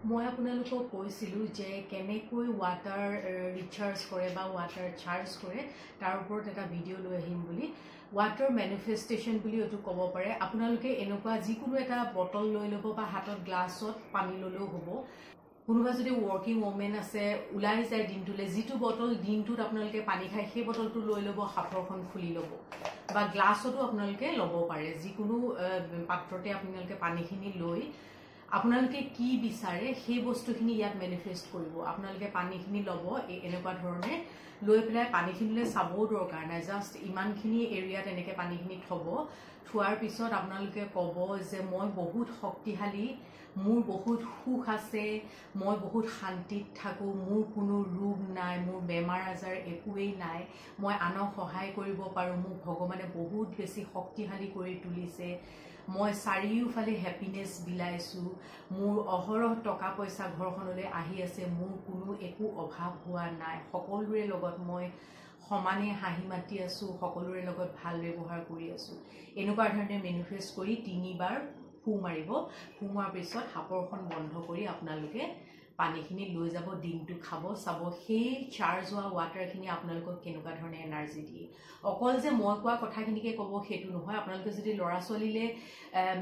মই আপোনালোকক কৈছিলো যে কেনেকৈ ওয়াটাৰ ৰিচাৰ্জ কৰে বা ওয়াটাৰ চাৰ্জ কৰে তাৰ ওপৰত এটা ভিডিও লৈ আহিম বুলি ওয়াটাৰ ম্যানিফেষ্টেশন বুলি এটো ক'ব পাৰে আপোনালোকে এনেকুৱা যিকোনো এটা বটল লৈ লব বা হাতত গ্লাছত পানী ললেও হ'ব কোনোবা যদি ওয়াৰ্কিং ওমেন আছে উলাই যায় দিনটোলে যিটো বটল দিনটোত আপোনালোকে পানী খায় সেই বটলটো লৈ লব হাফৰখন খুলি লব বা গ্লাছতো আপোনালোকে লব পাৰে যিকোনো পাত্ৰতে আপোনালোকে পানীখিনি লৈ আপোনালোকে কি বিচাৰে সেই বস্তুখিনি ইয়াত ম্যানিফেষ্ট কৰিব আপোনালোকে পানীখিনি লব এনেকুৱা ধৰণে লৈ পেলাই পানীখিনিলে চাবও দৰকাৰ নাই জাস্ট ইমানখিনি এৰিয়াত এনেকে পানীখিনি থব থোৱাৰ পিছত আপোনালোকে ক'ব যে মই বহুত শক্তিশালী মোৰ বহুত সুখ আছে মই বহুত শান্তিত থাকো মোৰ কোনো ৰোগ নাই মোৰ বেমাৰ আজাৰ একোৱেই নাই মই আনক সহায় কৰিব পাৰো মোক ভগৱানে বহুত বেছি শক্তিশালী কৰি তুলিছে মই চাৰিওফালে হ্যাপিনেস বিলাইছো মোৰ অহৰহ টকা পইচা ঘৰখনলৈ আহি আছে মোৰ কোনো একো অভাৱ হোৱা নাই সকলোৰে লগত মই সমানে হাঁহি মাতি আছো সকলোৰে লগত ভাল ব্যৱহাৰ কৰি আছো এনেকুৱা ধৰণে ম্যানিফেষ্ট কৰি 3 বাৰ ফু মাৰিব ফু মাৰাৰ পিছত হাপৰখন বন্ধ কৰি আপোনালোকে পানীখিনি লৈ যাব দিনটো খাব চাব সেই চাৰ্জ হোৱা ওয়াটাৰখিনি আপোনালোকক কেনেকুৱা ধৰণে এনাৰ্জি দিয়ে অকল যে মই কোৱা কথাখিনিকে ক'ব হেতু নহয় আপোনালোকে যদি লৰা ছোৱালীলে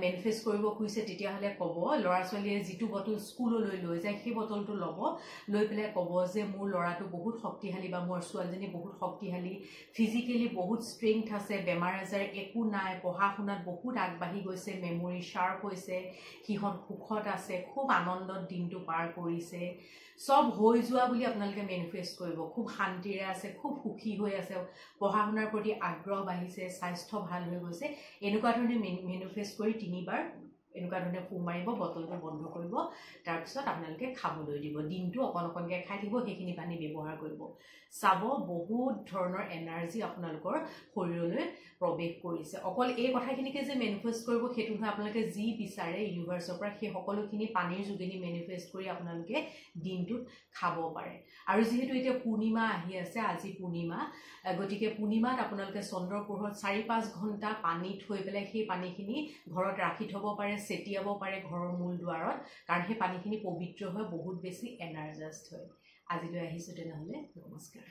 ম্যানিফেষ্ট কৰিব খুজিছে তেতিয়া হলে ক'ব লৰা ছোৱালীয়ে যিটো বটল স্কুললৈ লৈ যায় সেই বটলটো ল'ব লৈ পেলাই ক'ব যে মোৰ লৰাটো বহুত শক্তিশালী বা মোৰ ছোৱালীজনী বহুত শক্তিশালী ফিজিক্যালি বহুত ষ্ট্ৰেংথ আছে বেমাৰ আজাৰ একো নাই পঢ়া শুনাত বহুত আগবাঢ়ি গৈছে মেমৰি শাৰ্প হৈছে হিহত সুখত আছে খুব আনন্দত দিনটো পাৰ কৰি সব হৈ যোৱা বুলি আপোনালোকে ম্যানিফেষ্ট কৰিব খুব শান্তিৰে আছে খুব সুখী হৈ আছে পঢ়া শুনাৰ প্ৰতি আগ্ৰহ বাঢ়িছে স্বাস্থ্য ভাল হৈ গৈছে এনেকুৱা ধৰণে ম্যানিফেষ্ট কৰি 3 বাৰ এনেকুৱা ধৰণে ফু মাৰিব বটলটো বন্ধ কৰিব তাৰ পিছত আপোনালোকে খাবলৈ দিব দিনটো অকনকে খাই থাকিব সেইখিনি পানী ব্যৱহাৰ কৰিব চাব বহুত ধৰণৰ এনাৰ্জি আপোনালোকৰ শৰীৰলৈ প্ৰৱেশ কৰিছে অকল এই কথাখিনিকে যে ম্যানিফেষ্ট কৰিব হেতু নহয় আপোনালোকে যি বিচাৰে ইউনিভাৰ্সৰ পৰা সেই সকলোখিনি পানীৰ যোগেদি ম্যানিফেষ্ট কৰি আপোনালোকে দিনটোত খাব পাৰে আৰু যেহেতু এতিয়া পূৰ্ণিমা আহি আছে আজি পূৰ্ণিমা গতিকে পূৰ্ণিমাত আপোনালোকে চন্দ্ৰৰ পোহৰত 4-5 ঘণ্টা পানী থৈ পেলাই সেই পানীখিনি ঘৰত ৰাখি থব পাৰে সেটিয়াব পাৰে ঘৰৰ মূল দুৱাৰত কাৰণ সেই পানীখিনি পবিত্ৰ হয় বহুত বেছি এনাৰ্জাস্ট হয় আজিলৈ আহিছো তেনেহলে নমস্কাৰ